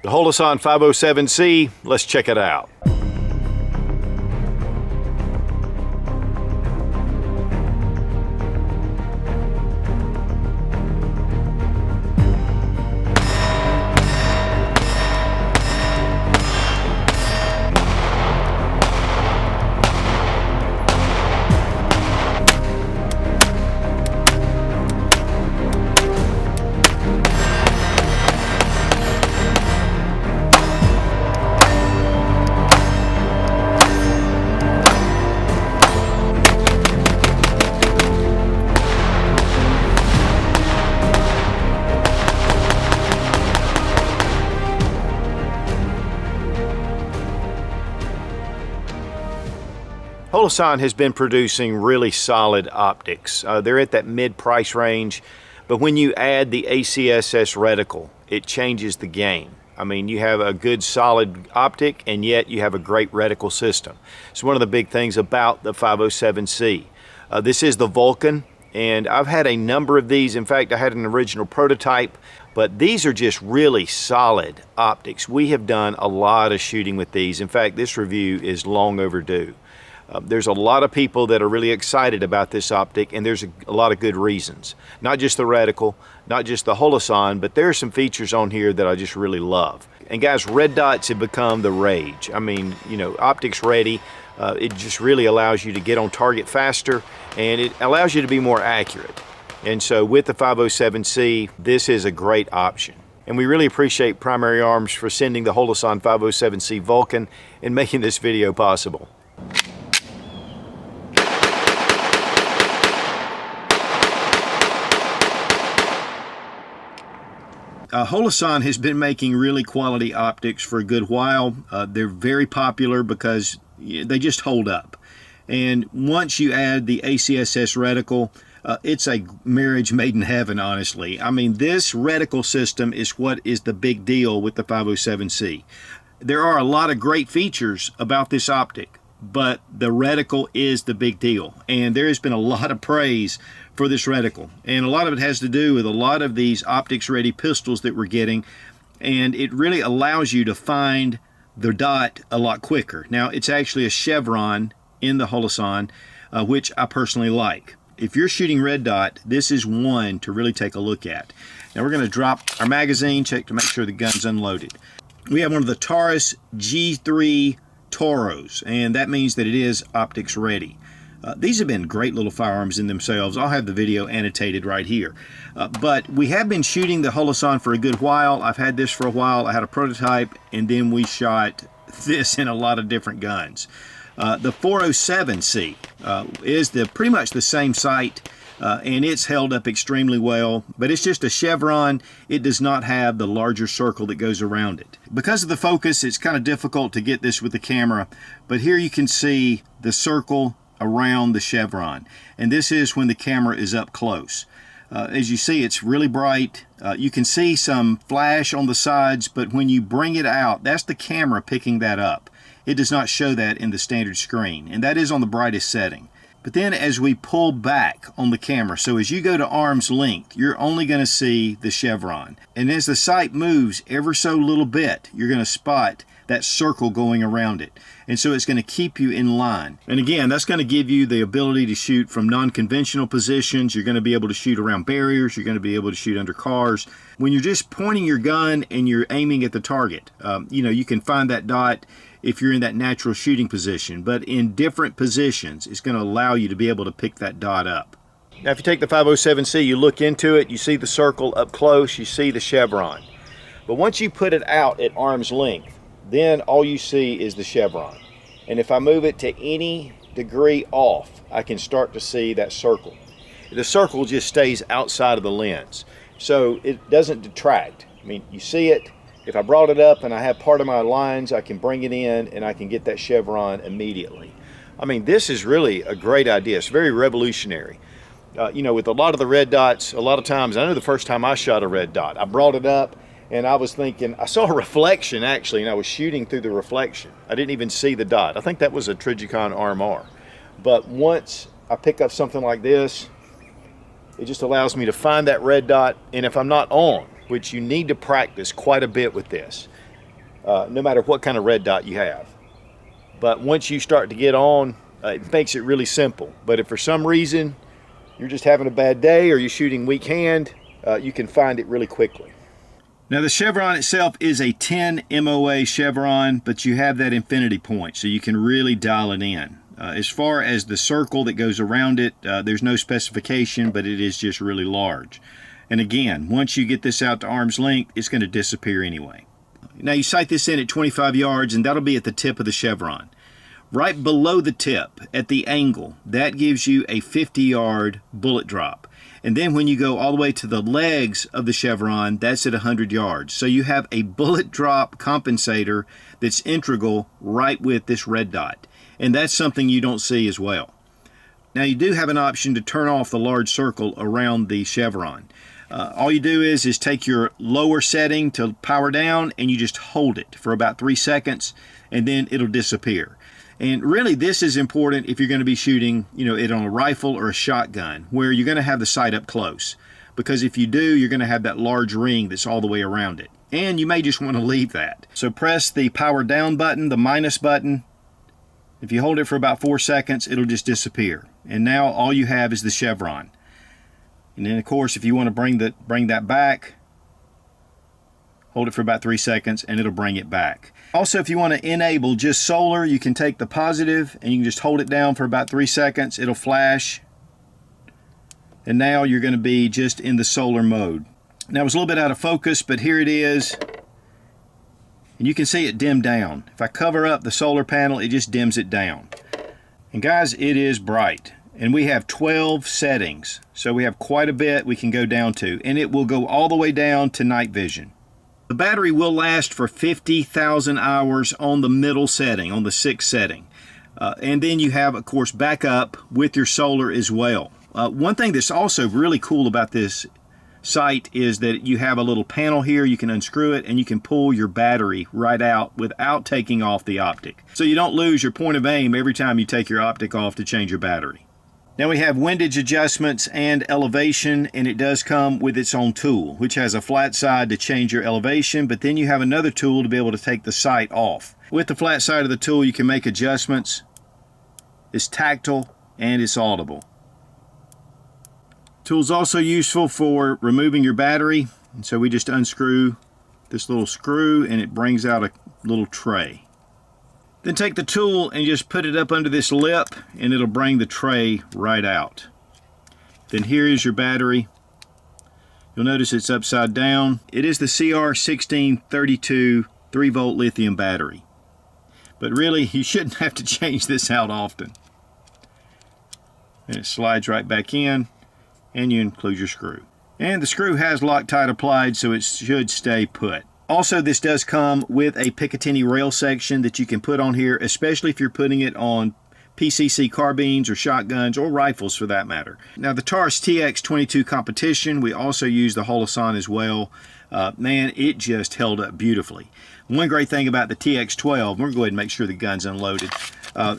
The Holosun 507c, let's check it out. Holosun has been producing really solid optics. They're at that mid-price range, but when you add the ACSS reticle, it changes the game. I mean, you have a good solid optic, and yet you have a great reticle system. It's one of the big things about the 507c. This is the Vulcan, and I've had a number of these. In fact, I had an original prototype, but these are just really solid optics. We have done a lot of shooting with these. In fact, this review is long overdue. There's a lot of people that are really excited about this optic, and there's a lot of good reasons. Not just the reticle, not just the Holosun, but there are some features on here that I just really love. And guys, red dots have become the rage. I mean, you know, optics ready. It just really allows you to get on target faster, and it allows you to be more accurate. And so with the 507c, this is a great option. And we really appreciate Primary Arms for sending the Holosun 507c Vulcan and making this video possible. Holosun has been making really quality optics for a good while. They're very popular because they just hold up. And once you add the ACSS reticle, it's a marriage made in heaven, honestly. I mean, this reticle system is what is the big deal with the 507c. There are a lot of great features about this optic, but the reticle is the big deal. And there has been a lot of praise for this reticle, and a lot of it has to do with a lot of these optics ready pistols that we're getting, and it really allows you to find the dot a lot quicker. Now, it's actually a chevron in the Holosun, which I personally like. If you're shooting red dot, this is one to really take a look at. Now we're going to drop our magazine, check to make sure the gun's unloaded. We have one of the Taurus G3 TOROs, and that means that it is optics ready. These have been great little firearms in themselves. I'll have the video annotated right here. But we have been shooting the Holosun for a good while. I've had this for a while. I had a prototype, and then we shot this in a lot of different guns. The 507c is pretty much the same sight, and it's held up extremely well, but it's just a chevron. It does not have the larger circle that goes around it. Because of the focus, it's kind of difficult to get this with the camera, but here you can see the circle around the chevron, and this is when the camera is up close. As you see, it's really bright. You can see some flash on the sides, but when you bring it out, that's the camera picking that up. It does not show that in the standard screen, and that is on the brightest setting. But then as we pull back on the camera, so as you go to arm's length, you're only going to see the chevron. And as the sight moves ever so little bit, you're going to spot that circle going around it. And so it's going to keep you in line. And again, that's going to give you the ability to shoot from non-conventional positions. You're going to be able to shoot around barriers. You're going to be able to shoot under cars. When you're just pointing your gun and you're aiming at the target, you know, you can find that dot if you're in that natural shooting position. But in different positions, it's going to allow you to be able to pick that dot up. Now, if you take the 507c, you look into it, you see the circle up close, you see the chevron. But once you put it out at arm's length, then all you see is the chevron. And if I move it to any degree off, I can start to see that circle. The circle just stays outside of the lens, so it doesn't detract. I mean, you see it. If I brought it up and I have part of my lines, I can bring it in and I can get that chevron immediately. I mean, this is really a great idea. It's very revolutionary. You know, with a lot of the red dots, a lot of times, I know the first time I shot a red dot, I brought it up and I was thinking, I saw a reflection actually, and I was shooting through the reflection. I didn't even see the dot. I think that was a Trijicon RMR. But once I pick up something like this, it just allows me to find that red dot, and if I'm not on, which you need to practice quite a bit with this, no matter what kind of red dot you have. But once you start to get on, it makes it really simple. But if for some reason you're just having a bad day or you're shooting weak hand, you can find it really quickly. Now the chevron itself is a 10 MOA chevron, but you have that infinity point, so you can really dial it in. As far as the circle that goes around it, there's no specification, but it is just really large. And again, once you get this out to arm's length, it's going to disappear anyway. Now you sight this in at 25 yards, and that'll be at the tip of the chevron. Right below the tip, at the angle, that gives you a 50-yard bullet drop. And then when you go all the way to the legs of the chevron, that's at 100 yards. So you have a bullet drop compensator that's integral right with this red dot. And that's something you don't see as well. Now you do have an option to turn off the large circle around the chevron. All you do is take your lower setting to power down, and you just hold it for about 3 seconds, and then it'll disappear. And really this is important if you're going to be shooting, it on a rifle or a shotgun, where you're going to have the sight up close. Because if you do, you're going to have that large ring that's all the way around it. And you may just want to leave that. So press the power down button, the minus button. If you hold it for about 4 seconds, it'll just disappear. And now all you have is the chevron. And then of course, if you want to bring that back, hold it for about 3 seconds and it'll bring it back. Also, if you want to enable just solar, you can take the positive and you can just hold it down for about 3 seconds. It'll flash. And now you're going to be just in the solar mode. Now it was a little bit out of focus, but here it is. And you can see it dimmed down. If I cover up the solar panel, it just dims it down. And guys, it is bright. And we have 12 settings. So we have quite a bit we can go down to. And it will go all the way down to night vision. The battery will last for 50,000 hours on the middle setting, on the 6th setting. And then you have, of course, backup with your solar as well. One thing that's also really cool about this sight is that you have a little panel here. You can unscrew it and you can pull your battery right out without taking off the optic. So you don't lose your point of aim every time you take your optic off to change your battery. Now we have windage adjustments and elevation, and it does come with its own tool, which has a flat side to change your elevation, but then you have another tool to be able to take the sight off. With the flat side of the tool, you can make adjustments. It's tactile and it's audible. Tool's also useful for removing your battery, and so we just unscrew this little screw and it brings out a little tray. Then take the tool and just put it up under this lip and it'll bring the tray right out. Then here is your battery. You'll notice it's upside down. It is the CR1632 3-volt lithium battery. But really, you shouldn't have to change this out often. And it slides right back in, and you include your screw. And the screw has Loctite applied, so it should stay put. Also, this does come with a Picatinny rail section that you can put on here, especially if you're putting it on PCC carbines or shotguns or rifles for that matter. Now the Taurus TX22 competition, we also use the Holosun as well. Man, it just held up beautifully. One great thing about the TX12, we're going to go ahead and make sure the gun's unloaded,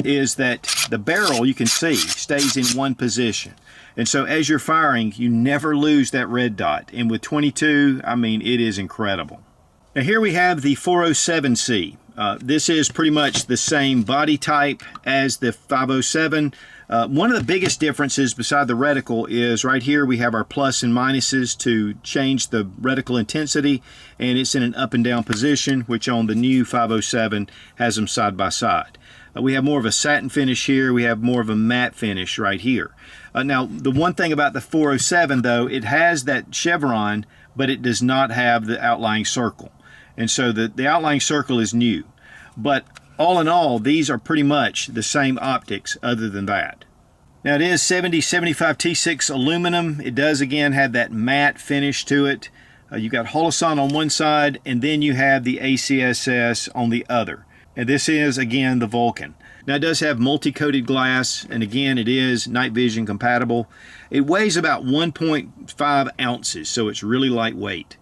is that the barrel, you can see, stays in one position. And so as you're firing, you never lose that red dot. And with 22, I mean, it is incredible. Now here we have the 507c. This is pretty much the same body type as the 507. One of the biggest differences beside the reticle is right here we have our plus and minuses to change the reticle intensity, and it's in an up and down position, which on the new 507 has them side by side. We have more of a satin finish here. We have more of a matte finish right here. Now the one thing about the 407 though, it has that chevron, but it does not have the outlying circle. And so the outlying circle is new. But all in all, these are pretty much the same optics other than that. Now it is 7075 T6 aluminum. It does again have that matte finish to it. You've got Holosun on one side, and then you have the ACSS on the other. And this is again the Vulcan. Now it does have multi-coated glass, and again it is night vision compatible. It weighs about 1.5 ounces, so it's really lightweight.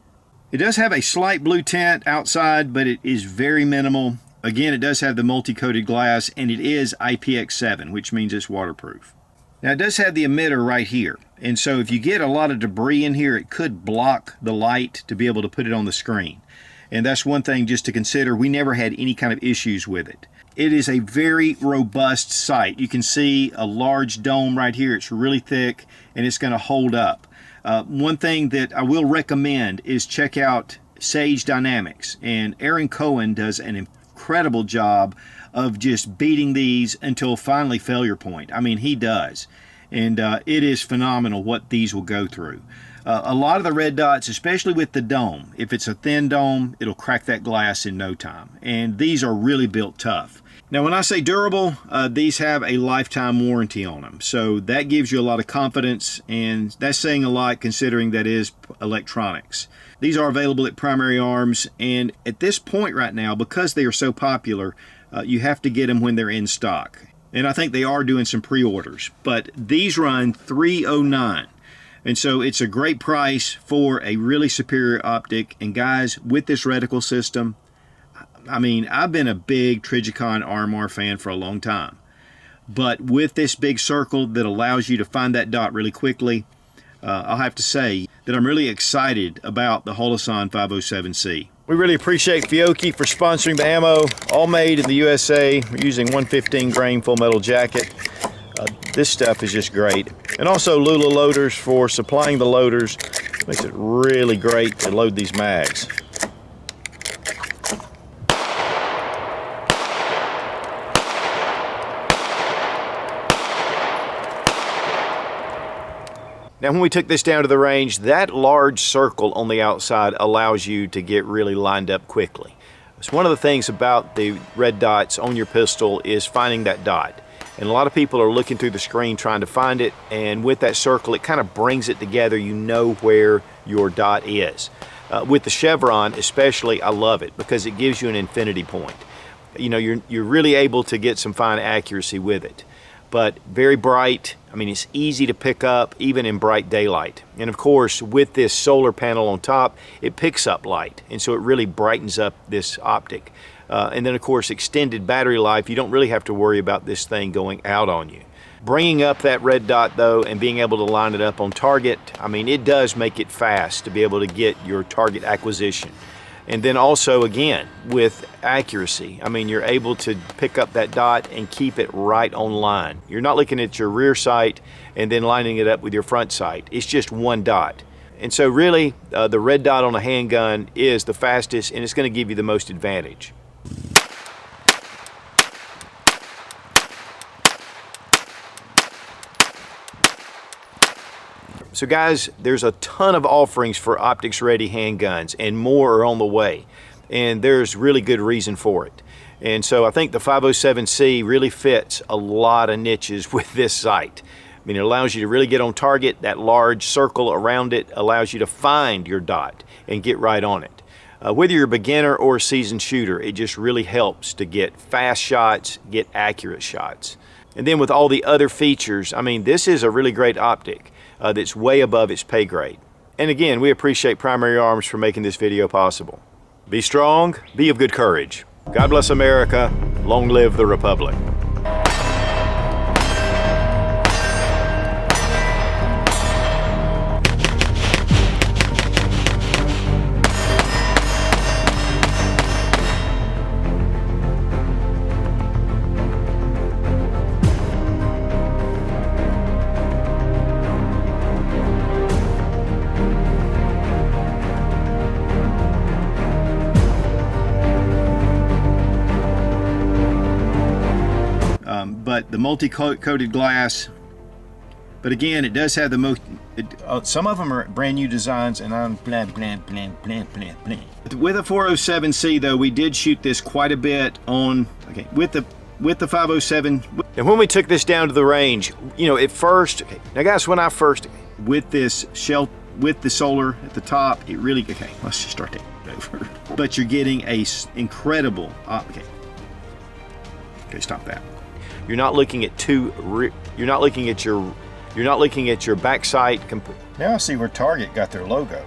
It does have a slight blue tint outside, but it is very minimal. Again, it does have the multi-coated glass, and it is IPX7, which means it's waterproof. Now, it does have the emitter right here, and so if you get a lot of debris in here, it could block the light to be able to put it on the screen. And that's one thing just to consider. We never had any kind of issues with it. It is a very robust sight. You can see a large dome right here. It's really thick and it's going to hold up. One thing that I will recommend is check out Sage Dynamics. And Aaron Cohen does an incredible job of just beating these until finally failure point. I mean, he does. And it is phenomenal what these will go through. A lot of the red dots, especially with the dome, if it's a thin dome, it'll crack that glass in no time. And these are really built tough. Now, when I say durable, these have a lifetime warranty on them. So that gives you a lot of confidence, and that's saying a lot considering that is electronics. These are available at Primary Arms, and at this point right now, because they are so popular, you have to get them when they're in stock. And I think they are doing some pre-orders, but these run $309. And so it's a great price for a really superior optic. And guys, with this reticle system, I mean, I've been a big Trijicon RMR fan for a long time. But with this big circle that allows you to find that dot really quickly, I'll have to say that I'm really excited about the Holosun 507c. We really appreciate Fiocchi for sponsoring the ammo, all made in the USA. We're using 115 grain full metal jacket. This stuff is just great. And also Lula Loaders for supplying the loaders. Makes it really great to load these mags. Now, when we took this down to the range, that large circle on the outside allows you to get really lined up quickly. So one of the things about the red dots on your pistol is finding that dot. And a lot of people are looking through the screen trying to find it, and with that circle, it kind of brings it together. You know where your dot is. With the Chevron especially, I love it because it gives you an infinity point. You know, you're really able to get some fine accuracy with it. But very bright. I mean, it's easy to pick up even in bright daylight. And of course, with this solar panel on top, it picks up light. And so it really brightens up this optic. And then of course, extended battery life. You don't really have to worry about this thing going out on you. Bringing up that red dot though and being able to line it up on target, I mean, it does make it fast to be able to get your target acquisition. And then also, again, with accuracy, I mean, you're able to pick up that dot and keep it right on line. You're not looking at your rear sight and then lining it up with your front sight. It's just one dot. And so really, the red dot on a handgun is the fastest, and it's going to give you the most advantage. So guys, there's a ton of offerings for optics ready handguns, and more are on the way. And there's really good reason for it. And so I think the 507c really fits a lot of niches with this sight. I mean, it allows you to really get on target. That large circle around it allows you to find your dot and get right on it. Whether you're a beginner or a seasoned shooter, it just really helps to get fast shots, get accurate shots. And then with all the other features, I mean, this is a really great optic. That's way above its pay grade. And again, we appreciate Primary Arms for making this video possible. Be strong, be of good courage. God bless America, long live the Republic. But the multi-coated glass, but again, it does have the most, some of them are brand new designs, and I'm blah, blah, blah, blah, blah, blah. With a 407C though, we did shoot this quite a bit on, okay, with the 507. And when we took this down to the range, you know, at first, okay, now guys, when I first, with this shell, with the solar at the top, it really, okay, let's just start that over. But you're getting a incredible, okay, stop that. You're not looking at you're not looking at your back sight. Now I see where Target got their logo.